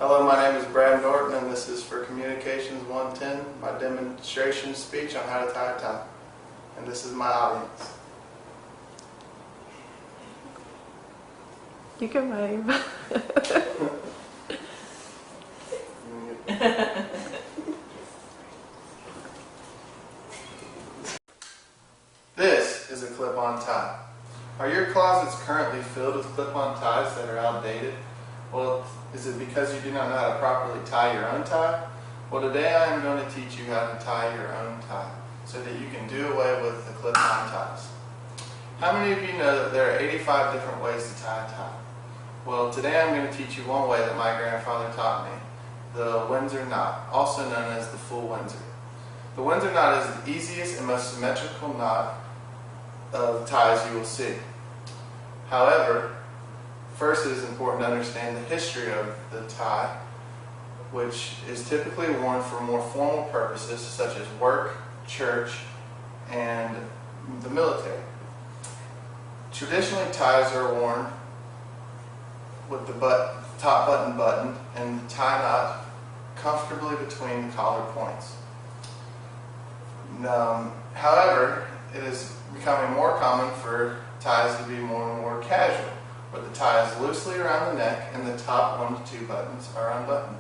Hello, my name is Brad Norton, and this is for Communications 110, my demonstration speech on how to tie a tie. And this is my audience. You can wave. This is a clip-on tie. Are your closets currently filled with clip-on ties that are outdated? Well, is it because you do not know how to properly tie your own tie? Well, today I am going to teach you how to tie your own tie so that you can do away with the clip-on ties. How many of you know that there are 85 different ways to tie a tie? Well, today I'm going to teach you one way that my grandfather taught me, the Windsor knot, also known as the full Windsor. The Windsor knot is the easiest and most symmetrical knot of ties you will see. However, first it is important to understand the history of the tie, which is typically worn for more formal purposes such as work, church, and the military. Traditionally, ties are worn with the top button and the tie knot comfortably between the collar points. However, it is becoming more common for ties to be more and more casual, where the tie is loosely around the neck and the top 1 to 2 buttons are unbuttoned.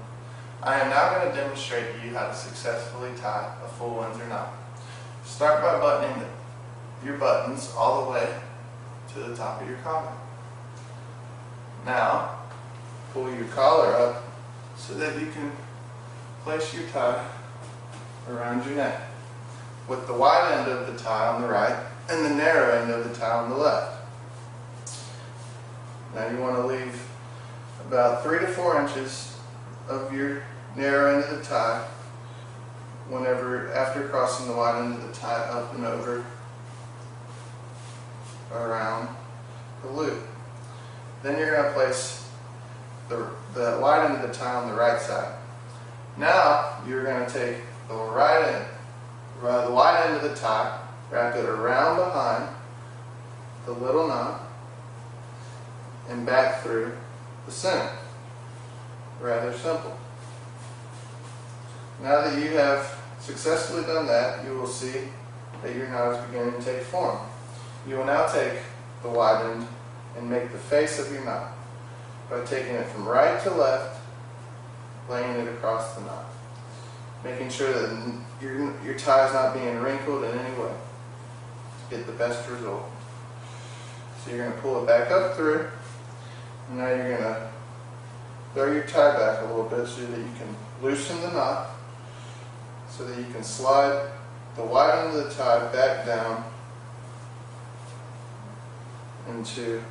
I am now going to demonstrate to you how to successfully tie a full Windsor knot. Start by buttoning your buttons all the way to the top of your collar. Now, pull your collar up so that you can place your tie around your neck, with the wide end of the tie on the right and the narrow end of the tie on the left. Now you want to leave about 3 to 4 inches of your narrow end of the tie after crossing the wide end of the tie up and over around the loop. Then you're going to place the wide end of the tie on the right side. Now you're going to take the wide end of the tie, wrap it around behind the little knot, and back through the center. Rather simple. Now that you have successfully done that, you will see that your knot is beginning to take form. You will now take the wide end and make the face of your knot by taking it from right to left, laying it across the knot, making sure that your tie is not being wrinkled in any way to get the best result. So you're going to pull it back up through, and now you're going to throw your tie back a little bit so that you can loosen the knot, so that you can slide the wide end of the tie back down into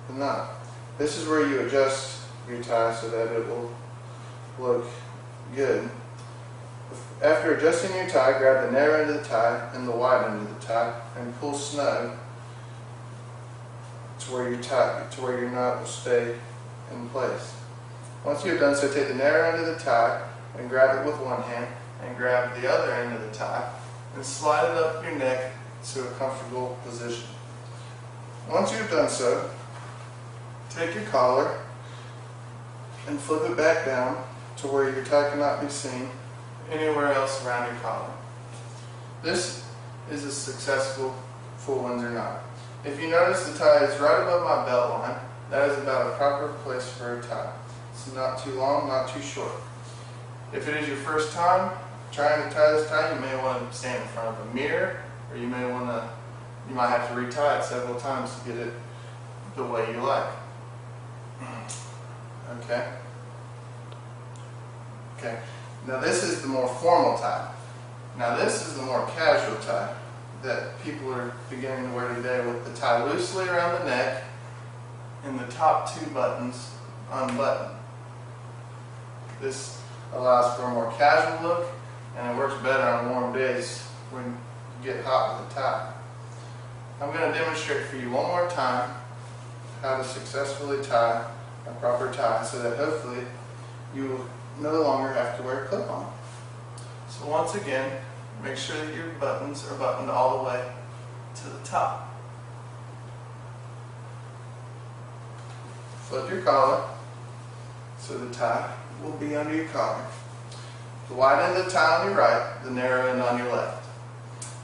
the knot. This is where you adjust your tie so that it will look good. After adjusting your tie, grab the narrow end of the tie and the wide end of the tie and pull snug to where your knot will stay in place. Once you have done so, take the narrow end of the tie and grab it with one hand and grab the other end of the tie and slide it up your neck to a comfortable position. Once you have done so, take your collar and flip it back down to where your tie cannot be seen anywhere else around your collar. This is a successful full Windsor knot. If you notice, the tie is right above my belt line. That is about a proper place for a tie. It's not too long, not too short. If it is your first time trying to tie this tie, you may want to stand in front of a mirror, or you might have to retie it several times to get it the way you like. Okay. Now this is the more formal tie. Now this is the more casual tie that people are beginning to wear today, with the tie loosely around the neck and the top 2 buttons unbuttoned. This allows for a more casual look, and it works better on warm days when you get hot with the tie. I'm going to demonstrate for you one more time how to successfully tie a proper tie so that hopefully you will no longer have to wear a clip-on. So once again, make sure that your buttons are buttoned all the way to the top. Flip your collar, so the tie will be under your collar. The wide end of the tie on your right, the narrow end on your left.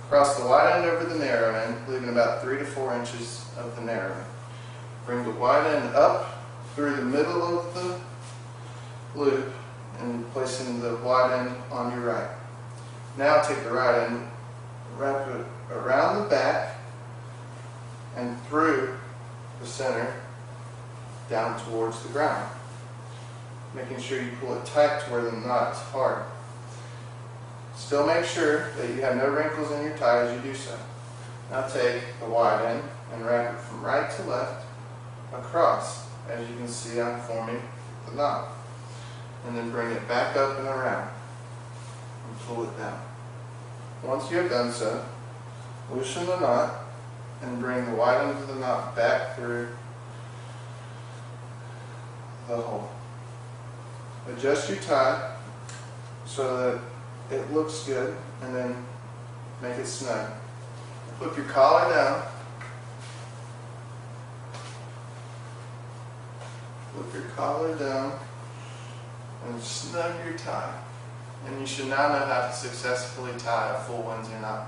Cross the wide end over the narrow end, leaving about 3 to 4 inches of the narrow end. Bring the wide end up through the middle of the loop and placing the wide end on your right. Now take the right end, wrap it around the back and through the center down towards the ground, making sure you pull it tight to where the knot is hard. Still make sure that you have no wrinkles in your tie as you do so. Now take the wide end and wrap it from right to left across. As you can see, I'm forming the knot. And then bring it back up and around and pull it down. Once you have done so, loosen the knot and bring the wide end of the knot back through the hole. Adjust your tie so that it looks good, and then make it snug. Flip your collar down. Flip your collar down and snug your tie. And you should now know how to successfully tie a full Windsor knot.